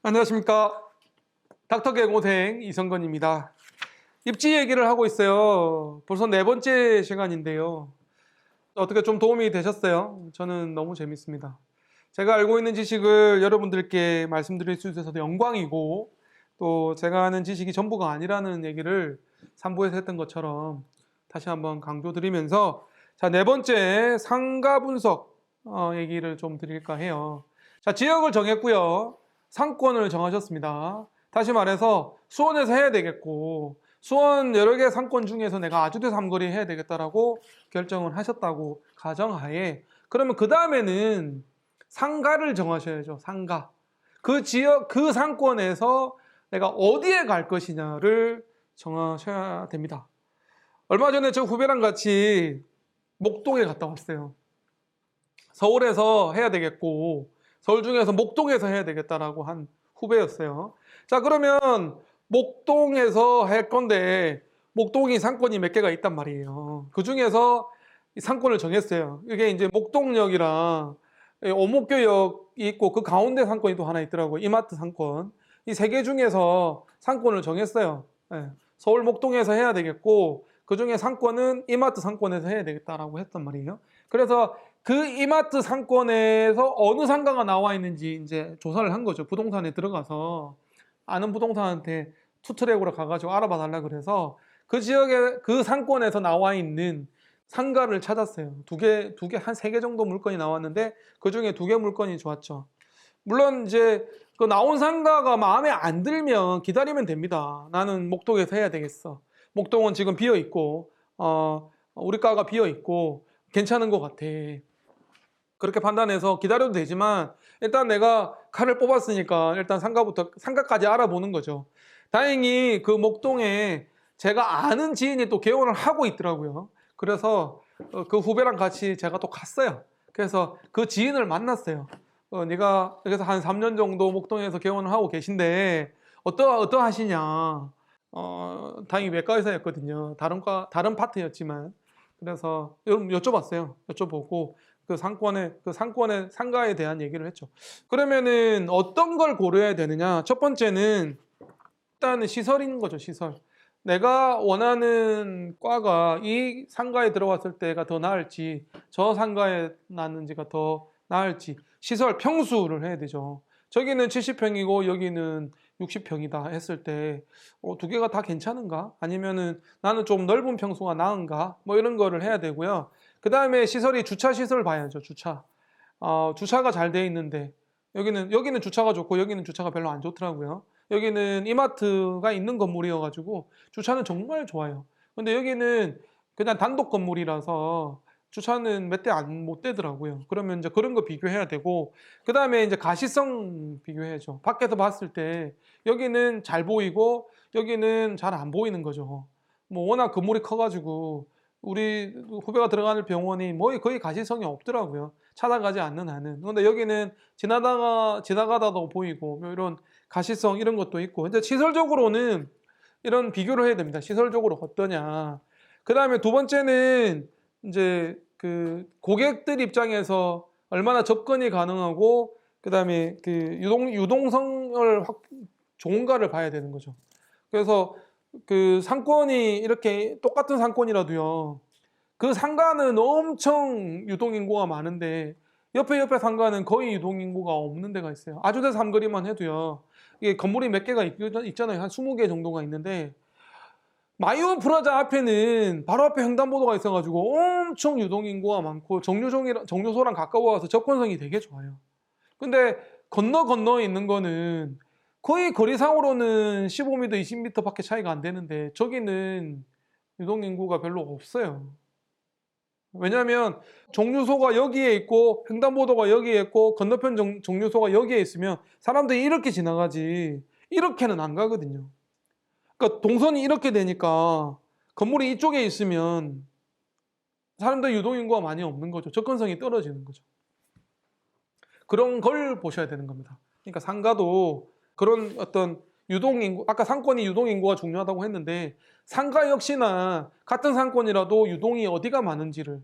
안녕하십니까. 닥터계고생 이성건입니다. 입지 얘기를 하고 있어요. 벌써 4번째 시간인데요. 어떻게 좀 도움이 되셨어요? 저는 너무 재밌습니다. 제가 알고 있는 지식을 여러분들께 말씀드릴 수 있어서 영광이고, 또 제가 아는 지식이 전부가 아니라는 얘기를 3부에서 했던 것처럼 다시 한번 강조드리면서, 자, 4번째 상가 분석 얘기를 좀 드릴까 해요. 자, 지역을 정했고요. 상권을 정하셨습니다. 다시 말해서 수원에서 해야 되겠고, 수원 여러 개 상권 중에서 내가 아주대 삼거리 해야 되겠다라고 결정을 하셨다고 가정하에, 그러면 그 다음에는 상가를 정하셔야죠. 상가. 그 지역, 그 상권에서 내가 어디에 갈 것이냐를 정하셔야 됩니다. 얼마 전에 저 후배랑 같이 목동에 갔다 왔어요. 서울에서 해야 되겠고, 서울 중에서 목동에서 해야 되겠다라고 한 후배였어요. 자, 그러면 목동에서 할 건데, 목동이 상권이 몇 개가 있단 말이에요. 그 중에서 상권을 정했어요. 이게 이제 목동역이랑 오목교역이 있고, 그 가운데 상권이 또 하나 있더라고요. 이마트 상권. 이 3개 중에서 상권을 정했어요. 예. 서울 목동에서 해야 되겠고, 그 중에 상권은 이마트 상권에서 해야 되겠다라고 했단 말이에요. 그래서 그 이마트 상권에서 어느 상가가 나와 있는지 이제 조사를 한 거죠. 부동산에 들어가서 아는 부동산한테 투트랙으로 가가지고 알아봐 달라 그래서 그 지역에 그 상권에서 나와 있는 상가를 찾았어요. 한 3개 정도 물건이 나왔는데 그 중에 2개 물건이 좋았죠. 물론 이제 그 나온 상가가 마음에 안 들면 기다리면 됩니다. 나는 목동에서 해야 되겠어. 목동은 지금 비어 있고 우리 가가 비어 있고 괜찮은 것 같아. 그렇게 판단해서 기다려도 되지만 일단 내가 칼을 뽑았으니까 일단 상가까지 알아보는 거죠. 다행히 그 목동에 제가 아는 지인이 또 개원을 하고 있더라고요. 그래서 그 후배랑 같이 제가 또 갔어요. 그래서 그 지인을 만났어요. 네가 여기서 한 3년 정도 목동에서 개원을 하고 계신데 어떠하시냐. 다행히 외과 의사였거든요. 다른 파트였지만. 그래서 여쭤봤어요. 여쭤보고 그 상권의 상가에 대한 얘기를 했죠. 그러면은 어떤 걸 고려해야 되느냐? 첫 번째는 일단은 시설인 거죠, 시설. 내가 원하는 과가 이 상가에 들어갔을 때가 더 나을지, 저 상가에 났는지가 더 나을지, 시설 평수를 해야 되죠. 저기는 70평이고 여기는 60평이다 했을 때, 2개가 다 괜찮은가? 아니면은 나는 좀 넓은 평수가 나은가? 뭐 이런 거를 해야 되고요. 그 다음에 시설이 주차 시설 봐야죠, 주차. 주차가 잘 돼 있는데, 여기는 주차가 좋고 여기는 주차가 별로 안 좋더라고요. 여기는 이마트가 있는 건물이어가지고 주차는 정말 좋아요. 근데 여기는 그냥 단독 건물이라서 주차는 몇 대 못 되더라고요. 그러면 이제 그런 거 비교해야 되고, 그 다음에 이제 가시성 비교해야죠. 밖에서 봤을 때 여기는 잘 보이고 여기는 잘 안 보이는 거죠. 뭐 워낙 건물이 커가지고 우리 후배가 들어가는 병원이 뭐 거의 가시성이 없더라고요. 찾아가지 않는 한은. 근데 여기는 지나가다도 보이고 뭐 이런 가시성 이런 것도 있고. 근데 시설적으로는 이런 비교를 해야 됩니다. 시설적으로 어떠냐. 그 다음에 2번째는 이제 그 고객들 입장에서 얼마나 접근이 가능하고, 그 다음에 그 유동성을 좋은가를 봐야 되는 거죠. 그래서 그 상권이 이렇게 똑같은 상권이라도요, 그 상가는 엄청 유동인구가 많은데 옆에 상가는 거의 유동인구가 없는 데가 있어요. 아주대 삼거리만 해도요, 이게 건물이 몇 개가 있잖아요. 한 20개 정도가 있는데, 마이온 프라자 앞에는 바로 앞에 횡단보도가 있어가지고 엄청 유동인구가 많고 정류소랑 가까워서 접근성이 되게 좋아요. 근데 건너에 있는 거는 거의 거리상으로는 15m, 20m 밖에 차이가 안 되는데 저기는 유동인구가 별로 없어요. 왜냐하면 정류소가 여기에 있고 횡단보도가 여기에 있고 건너편 정류소가 여기에 있으면 사람들이 이렇게 지나가지 이렇게는 안 가거든요. 그러니까 동선이 이렇게 되니까 건물이 이쪽에 있으면 사람들 유동인구가 많이 없는 거죠. 접근성이 떨어지는 거죠. 그런 걸 보셔야 되는 겁니다. 그러니까 상가도 그런 어떤 유동인구, 아까 상권이 유동인구가 중요하다고 했는데 상가 역시나 같은 상권이라도 유동이 어디가 많은지를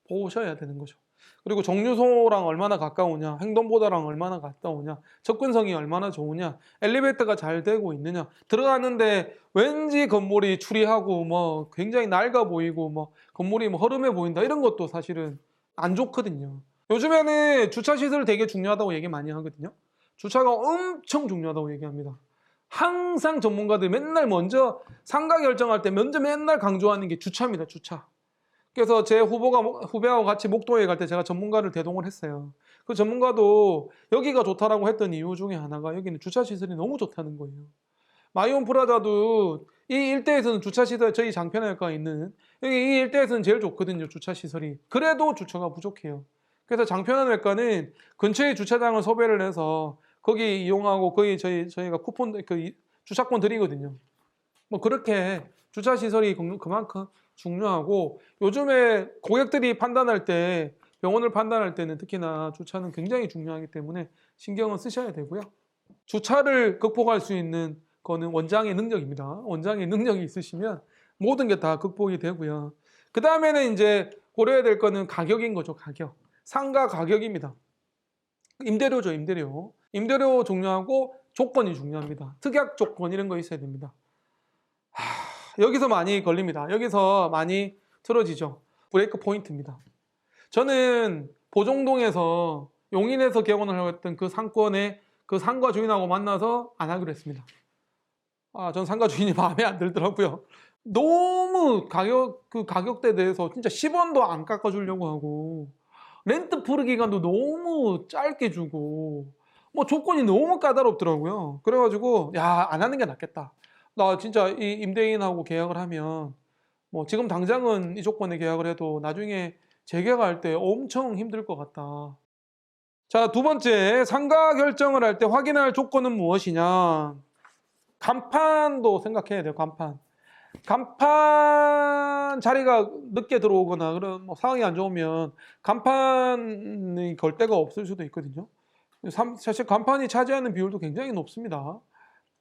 보셔야 되는 거죠. 그리고 정류소랑 얼마나 가까우냐, 횡단보도랑 얼마나 가까우냐, 접근성이 얼마나 좋으냐, 엘리베이터가 잘 되고 있느냐, 들어가는데 왠지 건물이 추리하고 뭐 굉장히 낡아 보이고 뭐 건물이 뭐 허름해 보인다 이런 것도 사실은 안 좋거든요. 요즘에는 주차 시설 되게 중요하다고 얘기 많이 하거든요. 주차가 엄청 중요하다고 얘기합니다. 항상 전문가들 맨날 먼저 상가 결정할 때 먼저 맨날 강조하는 게 주차입니다. 주차. 그래서 제 후배하고 같이 목동에 갈 때 제가 전문가를 대동을 했어요. 그 전문가도 여기가 좋다라고 했던 이유 중에 하나가 여기는 주차 시설이 너무 좋다는 거예요. 마이온 프라자도 이 일대에서는 주차 시설, 저희 장편외과가 있는 여기 이 일대에서는 제일 좋거든요. 주차 시설이. 그래도 주차가 부족해요. 그래서 장편외과는 근처에 주차장을 소배를 해서 거기 이용하고 거기 저희가 쿠폰 주차권 드리거든요. 뭐 그렇게 주차 시설이 그만큼 중요하고 요즘에 고객들이 판단할 때 병원을 판단할 때는 특히나 주차는 굉장히 중요하기 때문에 신경을 쓰셔야 되고요. 주차를 극복할 수 있는 거는 원장의 능력입니다. 원장의 능력이 있으시면 모든 게 다 극복이 되고요. 그 다음에는 이제 고려해야 될 거는 가격인 거죠. 가격. 상가 가격입니다. 임대료죠. 임대료. 임대료 중요하고 조건이 중요합니다. 특약 조건 이런 거 있어야 됩니다. 여기서 많이 걸립니다. 여기서 많이 틀어지죠. 브레이크 포인트입니다. 저는 보정동에서 용인에서 개원을 하고 있던 그 상권에 그 상가 주인하고 만나서 안 하기로 했습니다. 전 상가 주인이 마음에 안 들더라고요. 너무 그 가격대에 대해서 진짜 10원도 안 깎아주려고 하고 렌트 프리 기간도 너무 짧게 주고 뭐 조건이 너무 까다롭더라고요. 그래가지고 안 하는 게 낫겠다. 나 진짜 이 임대인하고 계약을 하면 뭐 지금 당장은 이 조건에 계약을 해도 나중에 재계약할 때 엄청 힘들 것 같다. 자, 두 번째, 상가 결정을 할 때 확인할 조건은 무엇이냐? 간판도 생각해야 돼요. 간판 자리가 늦게 들어오거나 그런 뭐 상황이 안 좋으면 간판이 걸 데가 없을 수도 있거든요. 사실 간판이 차지하는 비율도 굉장히 높습니다.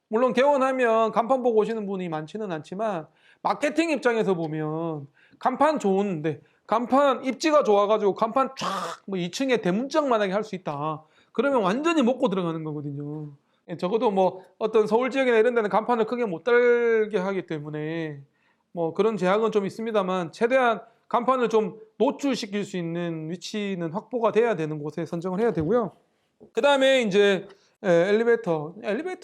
물론 개원하면 간판 보고 오시는 분이 많지는 않지만 마케팅 입장에서 보면 간판 좋은데 간판 입지가 좋아가지고 간판 쫙 뭐 2층에 대문짝만하게 할 수 있다. 그러면 완전히 먹고 들어가는 거거든요. 적어도 뭐 어떤 서울 지역이나 이런 데는 간판을 크게 못 달게 하기 때문에 뭐 그런 제약은 좀 있습니다만 최대한 간판을 좀 노출시킬 수 있는 위치는 확보가 돼야 되는 곳에 선정을 해야 되고요. 그 다음에 이제 엘리베이터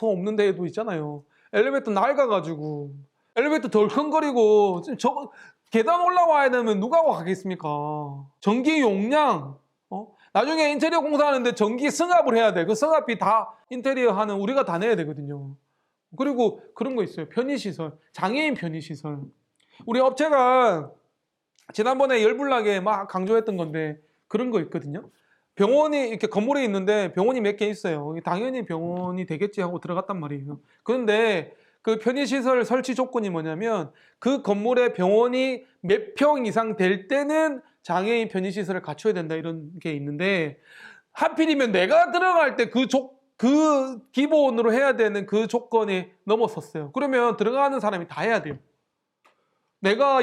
없는 데도 있잖아요. 엘리베이터 낡아가지고 엘리베이터 덜컹거리고 저 계단 올라와야 되면 누가 가겠습니까? 전기 용량 나중에 인테리어 공사하는데 전기 승합을 해야 돼. 그 승합비 다 인테리어 하는 우리가 다 내야 되거든요. 그리고 그런 거 있어요. 편의시설, 장애인 편의시설. 우리 업체가 지난번에 열불나게 막 강조했던 건데 그런 거 있거든요. 병원이 이렇게 건물에 있는데 병원이 몇 개 있어요. 당연히 병원이 되겠지 하고 들어갔단 말이에요. 그런데 그 편의시설 설치 조건이 뭐냐면 그 건물에 병원이 몇 평 이상 될 때는 장애인 편의시설을 갖춰야 된다 이런 게 있는데 하필이면 내가 들어갈 때 그 기본으로 해야 되는 그 조건이 넘었었어요. 그러면 들어가는 사람이 다 해야 돼요. 내가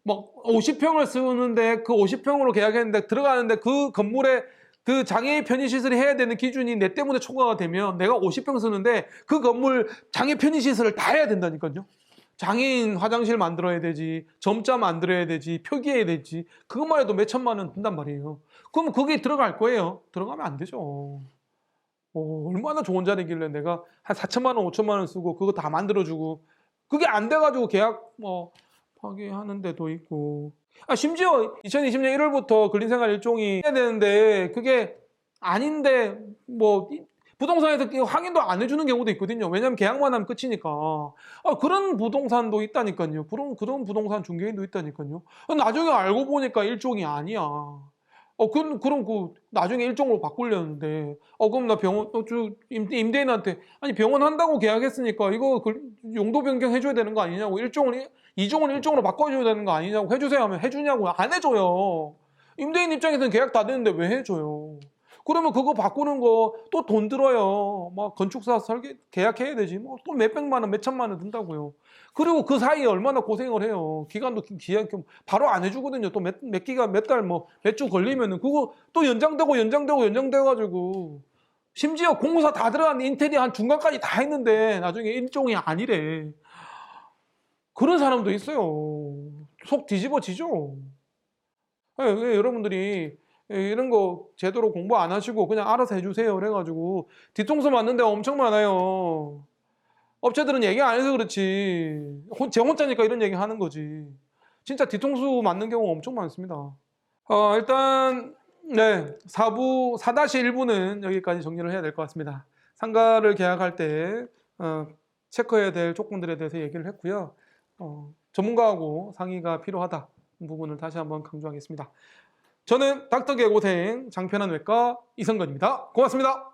50평을 쓰는데 그 50평으로 계약했는데 들어가는데 그 건물에 그 장애인 편의시설이 해야 되는 기준이 내 때문에 초과가 되면 내가 50평 쓰는데 그 건물 장애 편의시설을 다 해야 된다니까요. 장애인 화장실 만들어야 되지, 점자 만들어야 되지, 표기해야 되지. 그것만 해도 몇 천만 원 든단 말이에요. 그럼 거기에 들어갈 거예요. 들어가면 안 되죠. 얼마나 좋은 자리길래 내가 한 4천만 원, 5천만 원 쓰고 그거 다 만들어주고 그게 안 돼가지고 계약 파기하는 데도 있고 심지어 2020년 1월부터 근린생활 일종이 해야 되는데 그게 아닌데 뭐 부동산에서 확인도 안 해주는 경우도 있거든요. 왜냐하면 계약만 하면 끝이니까. 그런 부동산도 있다니까요. 그런 부동산 중개인도 있다니까요. 나중에 알고 보니까 일종이 아니야. 그럼 나중에 일종으로 바꾸려는데 그럼 나 병원 임대인한테 아니 병원 한다고 계약했으니까 이거 용도 변경 해줘야 되는 거 아니냐고 2종을 1종으로 바꿔줘야 되는 거 아니냐고 해주세요 하면 해주냐고 안 해줘요. 임대인 입장에서는 계약 다 됐는데 왜 해줘요? 그러면 그거 바꾸는 거 또 돈 들어요. 막 건축사 설계 계약해야 되지. 뭐 또 몇백만 원, 몇천만 원 든다고요. 그리고 그 사이에 얼마나 고생을 해요. 기간도 기한 바로 안 해주거든요. 또 몇 기간, 몇 달, 뭐 몇 주 걸리면은 그거 또 연장되고 가지고 심지어 공사 다 들어간 인테리어 한 중간까지 다 했는데 나중에 일종이 아니래. 그런 사람도 있어요. 속 뒤집어지죠. 왜 여러분들이 이런 거 제대로 공부 안 하시고 그냥 알아서 해주세요. 그래가지고 뒤통수 맞는 데가 엄청 많아요. 업체들은 얘기 안 해서 그렇지. 제 혼자니까 이런 얘기 하는 거지. 진짜 뒤통수 맞는 경우 엄청 많습니다. 일단 네, 4부 4-1부는 여기까지 정리를 해야 될 것 같습니다. 상가를 계약할 때 체크해야 될 조건들에 대해서 얘기를 했고요. 전문가하고 상의가 필요하다 부분을 다시 한번 강조하겠습니다. 저는 닥터 개고생 장편한 외과 이성건입니다. 고맙습니다.